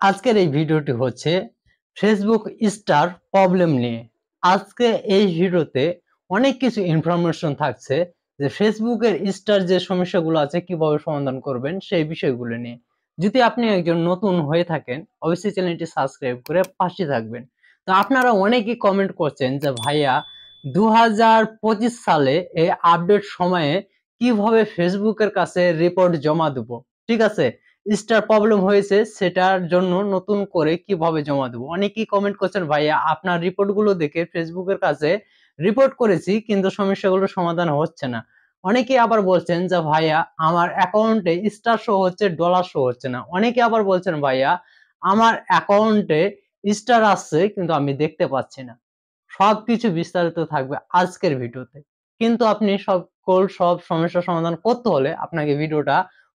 আজকের এই ভিডিওটি হচ্ছে ফেসবুক স্টার প্রবলেম নিয়ে। আজকে এই ভিডিওতে অনেক কিছু ইনফরমেশন থাকছে যে ফেসবুকের স্টার যে সমস্যাগুলো আছে কিভাবে সমাধান করবেন সেই বিষয়গুলো নিয়ে। যদি আপনি একজন নতুন হয়ে থাকেন অবশ্যই চ্যানেলটি সাবস্ক্রাইব করে পাশে থাকবেন। তো আপনারা অনেকেই কমেন্ট করছেন যে ভাইয়া 2025 সালে এই আপডেট সময়ে কিভাবে ফেসবুকের কাছে রিপোর্ট জমা দেব। ঠিক আছে, স্টার প্রবলেম হয়েছে সেটার জন্য নতুন করে কিভাবে জমা দেবো। অনেকেই কমেন্ট করছেন ভাইয়া আপনার রিপোর্ট গুলো দেখে ফেসবুকের কাছে রিপোর্ট করেছি কিন্তু সমস্যাগুলো সমাধান হচ্ছে না। অনেকে আবার বলছেন যে ভাইয়া আমার অ্যাকাউন্টে স্টার শো হচ্ছে ডলার শো হচ্ছে না। অনেকে আবার বলছেন ভাইয়া আমার অ্যাকাউন্টে স্টার আসছে কিন্তু আমি দেখতে পাচ্ছি না। সবকিছু বিস্তারিত থাকবে আজকের ভিডিওতে। কিন্তু আপনি সব সমস্যার সমাধান করতে হলে আপনাকে ভিডিওটা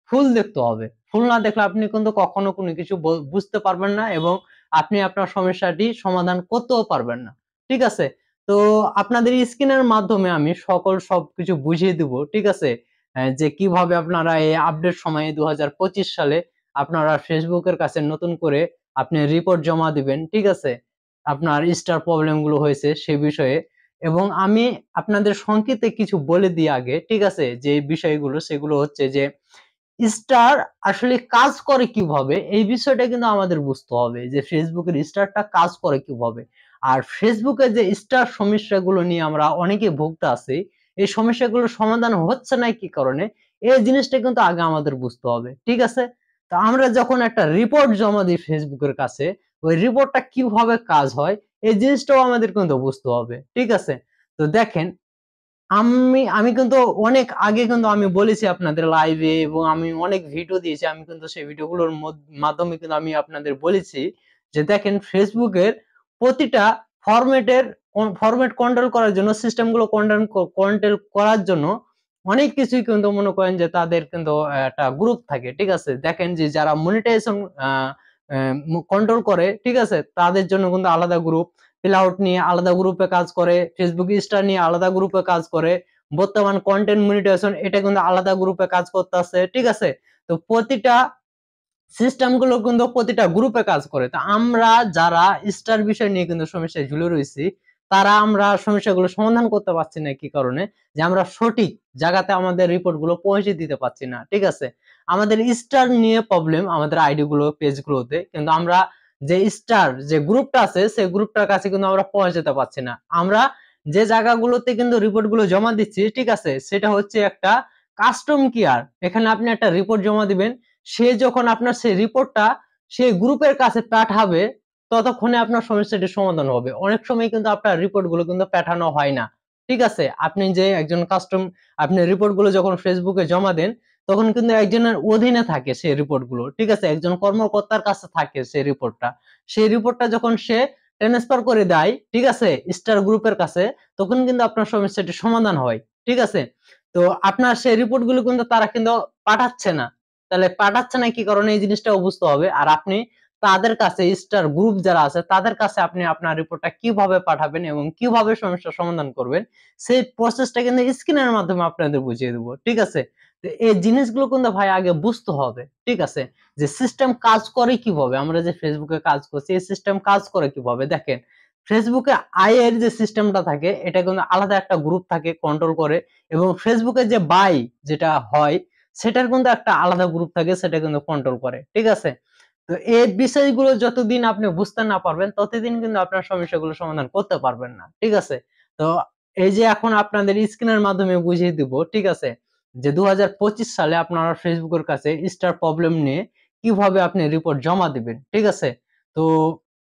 ফুল দেখতে হবে। ফুল না দেখলে আপনি কিন্তু কখনো কোনো কিছু বুঝতে পারবেন না এবং আপনি আপনার সমস্যাটি সমাধান করতেও পারবেন না। ঠিক আছে? তো আপনাদের স্ক্রিনের মাধ্যমে আমি সবকিছু বুঝিয়ে দিব। ঠিক আছে? যে কিভাবে আপনারা এই আপডেট সময়ে 2025 সালে আপনারা ফেসবুকের কাছে নতুন করে আপনি রিপোর্ট জমা দিবেন। ঠিক আছে? আপনার স্টার প্রবলেম গুলো হয়েছে সে বিষয়ে। এবং আমি আপনাদের সংক্ষেপে কিছু বলে দিই আগে। ঠিক আছে? যে বিষয়গুলো সেগুলো হচ্ছে যে স্টার আসলে কাজ করে কিভাবে এই বিষয়টা কিন্তু আমাদের বুঝতে হবে যে ফেসবুকের স্টারটা কাজ করে কিভাবে। আর ফেসবুকে যে স্টার সমস্যাগুলো নিয়ে আমরা অনেকে ভুগতে আছি, এই সমস্যাগুলো সমাধান হচ্ছে না কি কারণে, এই জিনিসটা কিন্তু আগে আমাদের বুঝতে হবে। ঠিক আছে? তো আমরা যখন একটা রিপোর্ট জমা দিই ফেসবুকের কাছে, ওই রিপোর্টটা কিভাবে কাজ হয় এই জিনিসটাও আমাদের কিন্তু বুঝতে হবে। ঠিক আছে? তো দেখেন, আমি কিন্তু অনেক আগে কিন্তু আমি বলেছি আপনাদের লাইভে এবং আমি অনেক ভিডিও দিয়েছি। আমি কিন্তু সেই ভিডিওগুলোর মাধ্যমে কিন্তু আমি আপনাদের বলেছি যে দেখেন ফেসবুকের প্রতিটা ফরম্যাটের ফরম্যাট কন্ট্রোল করার জন্য সিস্টেমগুলো কন্ট্রোল করার জন্য অনেক কিছুই কিন্তু মনে করেন যে তাদের কিন্তু একটা গ্রুপ থাকে। ঠিক আছে? দেখেন যে যারা মনিটাইজেশন কন্ট্রোল করে, ঠিক আছে, তাদের জন্য কিন্তু আলাদা গ্রুপ, ফিল-আউট নিয়ে আলাদা গ্রুপে কাজ করে, ফেসবুক স্টার নিয়ে আলাদা গ্রুপে কাজ করে, বর্তমান কন্টেন্ট মনিটাইজেশন এটা কিন্তু আলাদা গ্রুপে কাজ করতেছে। ঠিক আছে? তো প্রতিটা সিস্টেম গুলো কিন্তু প্রতিটা গ্রুপে কাজ করে। তো আমরা যারা স্টার বিষয় নিয়ে কিন্তু সমস্যায় ঝুলে রয়েছি, তারা আমরা সমস্যাগুলো সমাধান করতে পারছি না কি কারণে, যে আমরা সঠিক জায়গাতে আমাদের রিপোর্ট গুলো পৌঁছে দিতে পারছি না। ঠিক আছে? আমাদের স্টার নিয়ে প্রবলেম আমাদের আইডি গুলো পেজ গুলোতে, কিন্তু আমরা যে স্টার যে গ্রুপটা আছে সেই গ্রুপটার কাছে কিন্তু আমরা পৌঁছাতে পারছি না। আমরা যে জায়গাগুলোতে কিন্তু রিপোর্ট গুলো জমা দিচ্ছি, ঠিক আছে, সেটা হচ্ছে একটা কাস্টম কেয়ার। এখানে আপনি একটা রিপোর্ট জমা দিবেন, সে যখন আপনার সেই রিপোর্টটা সেই গ্রুপের কাছে পাঠাবে ততক্ষণে আপনার সমস্যাটি সমাধান হবে। অনেক সময় কিন্তু আপনার রিপোর্ট গুলো কিন্তু পাঠানো হয় না। ঠিক আছে? আপনি যে একজন কাস্টম আপনি রিপোর্ট গুলো যখন ফেসবুকে জমা দেন তখন কিন্তু একজনের অধীনে থাকে সেই রিপোর্ট গুলো। ঠিক আছে? একজন কর্মকর্তার কাছে থাকে সেই রিপোর্টটা। সেই রিপোর্টটা যখন সে ট্রান্সফার করে দেয়, ঠিক আছে, স্টার গ্রুপের কাছে, তখন কিন্তু আপনার সমস্যাটি সমাধান হয়। ঠিক আছে? তো আপনার সেই রিপোর্ট গুলো কিন্তু তারা কিন্তু পাঠাচ্ছে না। তাহলে পাঠাচ্ছে না কি কারণে এই জিনিসটাও বুঝতে হবে। আর আপনি তাদের কাছে স্টার গ্রুপ যারা আছে তাদের কাছে আপনি আপনার রিপোর্টটা কিভাবে পাঠাবেন এবং কিভাবে সমস্যার সমাধান করবেন সেই প্রসেসটা কিন্তু স্ক্রিনের মাধ্যমে আপনাদের বুঝিয়ে দেবো। ঠিক আছে? তো এই জিনিসগুলো কিন্তু ভাই আগে বুঝতে হবে। ঠিক আছে? যে সিস্টেম কাজ করে কিভাবে, আমরা যে ফেসবুকে কাজ করছি এই সিস্টেম কাজ করে কিভাবে। দেখেন ফেসবুকে আয়ের যে সিস্টেমটা থাকে এটা কিন্তু আলাদা একটা গ্রুপ থাকে কন্ট্রোল করে, এবং ফেসবুকে যে বাই যেটা হয় সেটার কিন্তু একটা আলাদা গ্রুপ থাকে সেটা কিন্তু কন্ট্রোল করে। ঠিক আছে? তো এই বিষয়গুলো যতদিন আপনি বুঝতে না পারবেন ততদিন কিন্তু আপনার সমস্যাগুলো সমাধান করতে পারবেন না। ঠিক আছে? তো এই যে এখন আপনাদের স্ক্রিনের মাধ্যমে বুঝিয়ে দিব, ঠিক আছে, যে 2025 সালে আপনারা ফেসবুকের কাছে স্টার প্রবলেম নিয়ে কিভাবে আপনি রিপোর্ট জমা দিবেন। ঠিক আছে? তো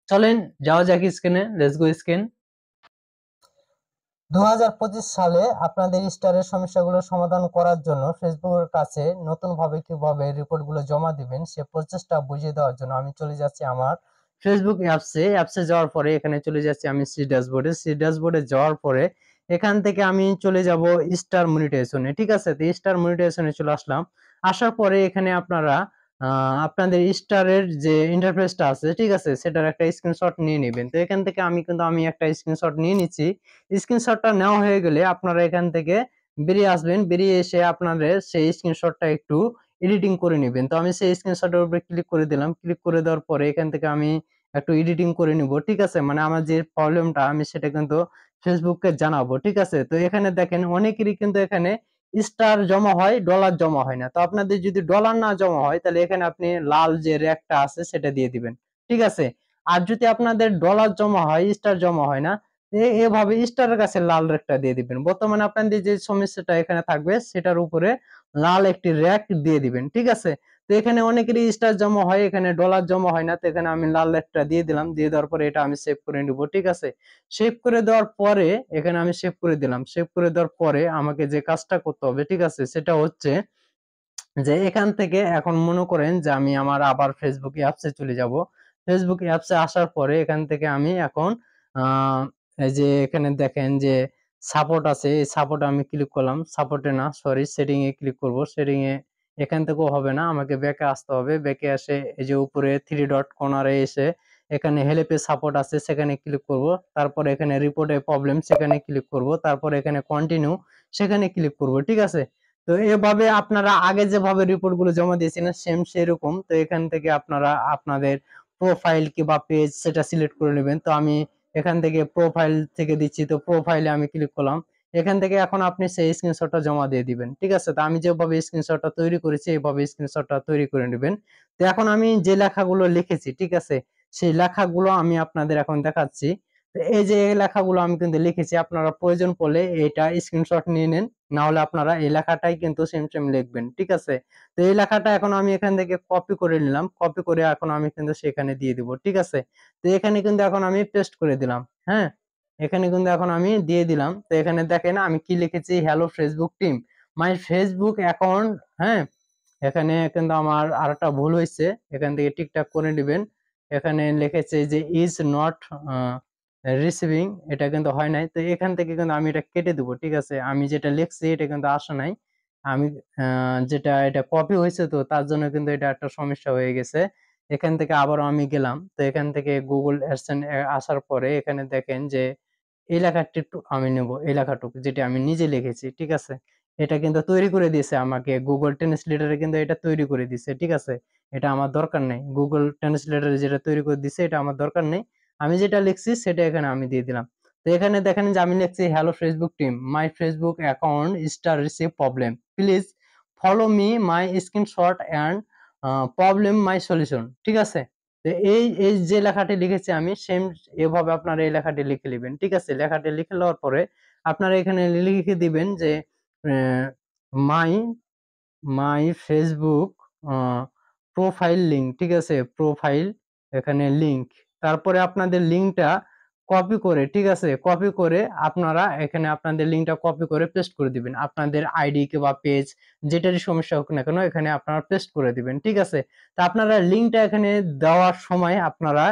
চলেন যাওয়া যাক স্ক্রিনে। Let's go screen. 2025 সালে আপনাদের স্টারের সমস্যাগুলো সমাধান করার জন্য ফেসবুকের কাছে নতুনভাবে কিভাবে রিপোর্টগুলো জমা দিবেন সে প্রচেষ্টা বুঝিয়ে দেওয়ার জন্য আমি চলে যাচ্ছি আমার ফেসবুক অ্যাপসে যাওয়ার পরে এখানে চলে যাচ্ছি আমি সি ড্যাশবোর্ডে যাওয়ার পরে এখান থেকে আমি চলে যাব স্টার মনিটাইজেশনে। ঠিক আছে? তো স্টার মনিটাইজেশনে চলে আসলাম। আসার পরে এখানে আপনারা আপনাদের স্টারের যে ইন্টারফেসটা আছে, ঠিক আছে, সেটার একটা স্ক্রিনশট নিয়ে নেবেন। তো এখান থেকে আমি একটা স্ক্রিনশট নিয়ে নিচ্ছি। স্ক্রিনশটটা নেওয়া হয়ে গেলে আপনারা এখান থেকে বেরিয়ে আসবেন। বেরিয়ে এসে আপনাদের সেই স্ক্রিনশটটা একটু এডিটিং করে নেবেন। তো আমি সেই স্ক্রিনশটের উপরে ক্লিক করে দিলাম। ক্লিক করে দেওয়ার পরে এখান থেকে আমি একটু এডিটিং করে নিব, ঠিক আছে? মানে আমার যে প্রবলেমটা আমি সেটা কিন্তু ফেসবুককে জানাবো, ঠিক আছে? তো এখানে দেখেন অনেকেরই কিন্তু এখানে স্টার জমা হয়, ডলার জমা হয় না। তো আপনাদের যদি ডলার না জমা হয় তাহলে এখানে আপনি লাল যে রেখটা আছে সেটা দিয়ে দিবেন, ঠিক আছে? আর যদি আপনাদের ডলার জমা হয়, স্টার জমা হয় না, এভাবে স্টারের কাছে লাল রেখটা দিয়ে দিবেন। বর্তমানে আপনাদের যে সমস্যাটা এখানে থাকবে সেটার উপরে লাল একটি রেখ দিয়ে দিবেন, ঠিক আছে? তো এখানে অনেকেরই স্টার জমা হয়, এখানে ডলার জমা হয় না। তো এখানে আমি লাল রেখটা দিয়ে দিলাম। দিয়ে দেওয়ার পরে এটা আমি সেভ করে নিব, ঠিক আছে? সেভ করে দেওয়ার পরে এখানে আমি সেভ করে দিলাম। সেভ করে দেওয়ার পরে আমাকে যে কাজটা করতে হবে, ঠিক আছে? সেটা হচ্ছে যে এখান থেকে এখন মনে করেন যে আমি আমার আবার ফেসবুক অ্যাপসে চলে যাব। ফেসবুক অ্যাপসে আসার পরে এখান থেকে আমি এখন এই যে এখানে দেখেন যে সাপোর্ট আছে, এই সাপোর্টে আমি ক্লিক করলাম। সাপোর্টে না, সরি, সেটিং এ ক্লিক করব। সেটিং এ এখান থেকেও হবে না, আমাকে ব্যাকে আসতে হবে। ব্যাকে এসে এই যে উপরে 3 ডট কর্নারে এসে এখানে হেল্প এ সাপোর্ট আছে সেখানে ক্লিক করব। তারপর এখানে রিপোর্ট এ প্রবলেম সেখানে ক্লিক করব। তারপর এখানে কন্টিনিউ সেখানে ক্লিক করব, ঠিক আছে? তো এভাবে আপনারা আগে যেভাবে রিপোর্ট গুলো জমা দিয়েছিলেন সেম সেরকম। তো এখান থেকে আপনারা আপনাদের প্রোফাইল কিংবা পেজ সেটা সিলেক্ট করে নেবেন। তো আমি এখান থেকে প্রোফাইল থেকে দিচ্ছি, তো প্রোফাইলে আমি ক্লিক করলাম। এখান থেকে এখন আপনি সেই স্ক্রিনশটটা জমা দিয়ে দিবেন, ঠিক আছে? তো আমি যেভাবে স্ক্রিনশটটা তৈরি করেছি এইভাবে স্ক্রিনশটটা তৈরি করে নেবেন। তো এখন আমি যে লেখাগুলো লিখেছি, ঠিক আছে, সেই লেখাগুলো আমি আপনাদের এখন দেখাচ্ছি। তো এই যে এই লেখাগুলো আমি কিন্তু লিখেছি, আপনারা প্রয়োজন পড়লে এটা স্ক্রিনশট নিয়ে নেন, না হলে আপনারা এই লেখাটাই কিন্তু সেম সেম লিখবেন, ঠিক আছে? তো এই লেখাটা এখন আমি এখান থেকে কপি করে নিলাম। কপি করে এখন আমি কিন্তু সেখানে দিয়ে দিব, ঠিক আছে? তো এখানে কিন্তু এখন আমি পেস্ট করে দিলাম। হ্যাঁ, এখানে কিন্তু এখন আমি দিয়ে দিলাম। তো এখানে দেখেন আমি কি লিখেছি, hello Facebook team, my Facebook account. হ্যাঁ, এখানে কিন্তু আমার আরেকটা ভুল হয়েছে, এখান থেকে ঠিকঠাক করে নেবেন। এখানে লিখেছে যে ইজ নট রিসিভিং, এটা কিন্তু হয় নাই। তো এখান থেকে কিন্তু আমি এটা কেটে দেবো, ঠিক আছে? আমি যেটা লিখছি এটা কিন্তু আসে নাই। আমি যেটা এটা কপি হয়েছে, তো তার জন্য কিন্তু এটা একটা সমস্যা হয়ে গেছে। এখান থেকে আবারও আমি গেলাম। তো এখান থেকে গুগল অ্যাডসেন্স আসার পরে এখানে দেখেন যে এই লেখাটি আমি নেব, এই লেখাটুকু যেটা আমি নিজে লিখেছি, ঠিক আছে? এটা কিন্তু তৈরি করে দিয়েছে আমাকে গুগল ট্রান্সলেটরে, কিন্তু এটা তৈরি করে দিয়েছে, ঠিক আছে? এটা আমার দরকার নেই। গুগল ট্রান্সলেটরে যেটা তৈরি করে দিয়েছে এটা আমার দরকার নেই। আমি যেটা লিখছি সেটা এখানে আমি দিয়ে দিলাম। তো এখানে দেখেন যে আমি লিখছি hello Facebook team, my Facebook account star receive problem, please follow me my screenshot and problem my solution, ঠিক আছে? তো এই এই যে লেখাটি লিখেছি আমি সেম এভাবে আপনারা এই লেখাটি লিখে নেবেন, ঠিক আছে? লেখাটি লিখে নেওয়ার পরে আপনারা এখানে লিখে দিবেন যে মাই মাই ফেসবুক প্রোফাইল লিঙ্ক, ঠিক আছে? প্রোফাইল এখানে লিঙ্ক, তারপরে আপনাদের লিঙ্কটা কপি করে, ঠিক আছে? কপি করে আপনারা এখানে আপনাদের লিঙ্কটা কপি করে পেস্ট করে দিবেন। আপনাদের আইডি কিংবা পেজ যেটারই সমস্যা হোক না কেন এখানে আপনারা পেস্ট করে দিবেন, ঠিক আছে? তো আপনারা লিঙ্কটা এখানে দেওয়ার সময় আপনারা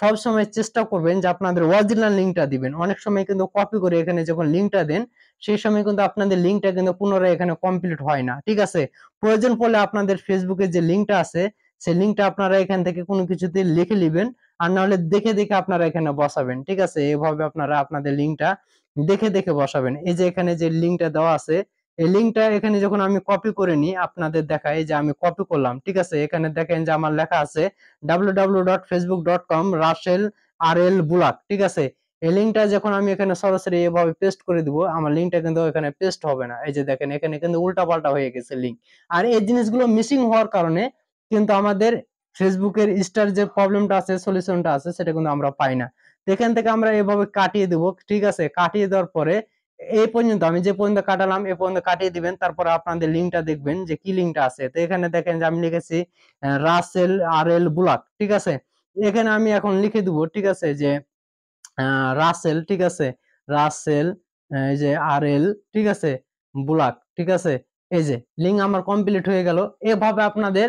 সবসময় চেষ্টা করবেন যে আপনাদের অরিজিনাল লিঙ্কটা দিবেন। অনেক সময় কিন্তু কপি করে এখানে যখন লিঙ্কটা দেন সেই সময় কিন্তু আপনাদের লিঙ্কটা কিন্তু পুনরায় এখানে কমপ্লিট হয় না, ঠিক আছে? প্রয়োজন পড়লে আপনাদের ফেসবুকের যে লিঙ্কটা আছে সেই লিঙ্কটা আপনারা এখান থেকে কোনো কিছুতে লিখে নেবেন, আর না হলে দেখে দেখে আপনারা এখানে বসাবেন, ঠিক আছে? এভাবে আপনারা আপনাদের লিঙ্কটা দেখে দেখে বসাবেন। এই যে এখানে যে লিঙ্কটা দেওয়া আছে এই লিঙ্কটা এখানে যখন আমি কপি করে নিই আপনাদের দেখাই যে আমি কপি করলাম, ঠিক আছে? এখানে দেখেন যে আমার লেখা আছে www.facebook.com রাসেল RL বুলাক, ঠিক আছে? এই লিঙ্কটা যখন আমি এখানে সরাসরি এভাবে পেস্ট করে দিব আমার লিঙ্কটা কিন্তু এখানে পেস্ট হবে না। এই যে দেখেন এখানে কিন্তু উল্টাপাল্টা হয়ে গেছে লিঙ্ক। আর এই জিনিসগুলো মিসিং হওয়ার কারণে কিন্তু আমাদের ফেসবুকের স্টার যে প্রবলেমটা আছে সলিউশনটা আছে সেটা কিন্তু আমরা পাই না। তো এখান থেকে আমরা এভাবে কাটিয়ে দেব, ঠিক আছে? কাটিয়ে দেওয়ার পরে এই পর্যন্ত আমি যে পর্যন্ত কাটালাম এ পর্যন্ত কাটিয়ে দিবেন। তারপর আপনাদের লিঙ্কটা দেখবেন যে কি লিঙ্কটা আছে। তো এখানে দেখেন যে আমি লিখেছি রাসেল RL বুলাক, ঠিক আছে? এখানে আমি এখন লিখে দিব, ঠিক আছে, যে রাসেল, ঠিক আছে? রাসেল এই যে RL, ঠিক আছে? বুলাক, ঠিক আছে? এই যে লিঙ্ক আমার কমপ্লিট হয়ে গেল। এভাবে আপনাদের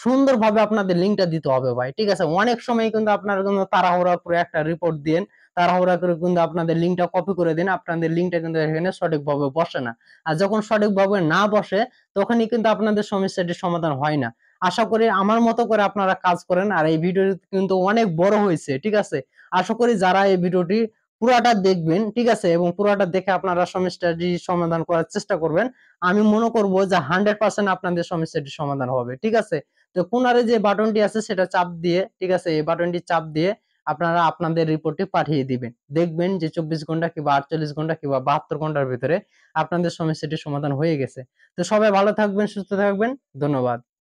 সুন্দরভাবে আপনাদের লিঙ্কটা দিতে হবে ভাই, ঠিক আছে? অনেক সময় কিন্তু আপনারা কিন্তু তাড়াহুড়া করে একটা রিপোর্ট দেন, তাড়াহুড়া করে কিন্তু আপনাদের লিঙ্কটা কপি করে দেন, আপনাদের লিঙ্কটা কিন্তু এখানে সঠিকভাবে বসে না। আর যখন সঠিকভাবে না বসে তখনই কিন্তু আপনাদের সমস্যাটির সমাধান হয় না। আশা করি আমার মতো করে আপনারা কাজ করেন। আর এই ভিডিওটি কিন্তু অনেক বড় হয়েছে, ঠিক আছে? আশা করি যারা এই ভিডিওটি পুরাটা দেখবেন, ঠিক আছে, এবং পুরাটা দেখে আপনারা সমস্যাটি সমাধান করার চেষ্টা করবেন। আমি মনে করব যে 100% আপনাদের সমস্যাটি সমাধান হবে, ঠিক আছে। তো কোনারে যে বাটনটি আছে সেটা চাপ দিয়ে, ঠিক আছে, এই বাটনটি চাপ দিয়ে আপনারা আপনাদের রিপোর্টটি পাঠিয়ে দিবেন। দেখবেন যে 24 ঘন্টা কিংবা 48 ঘন্টা কিংবা 72 ঘন্টার ভিতরে আপনাদের সমস্যাটির সমাধান হয়ে গেছে। তো সবাই ভালো থাকবেন, সুস্থ থাকবেন। ধন্যবাদ।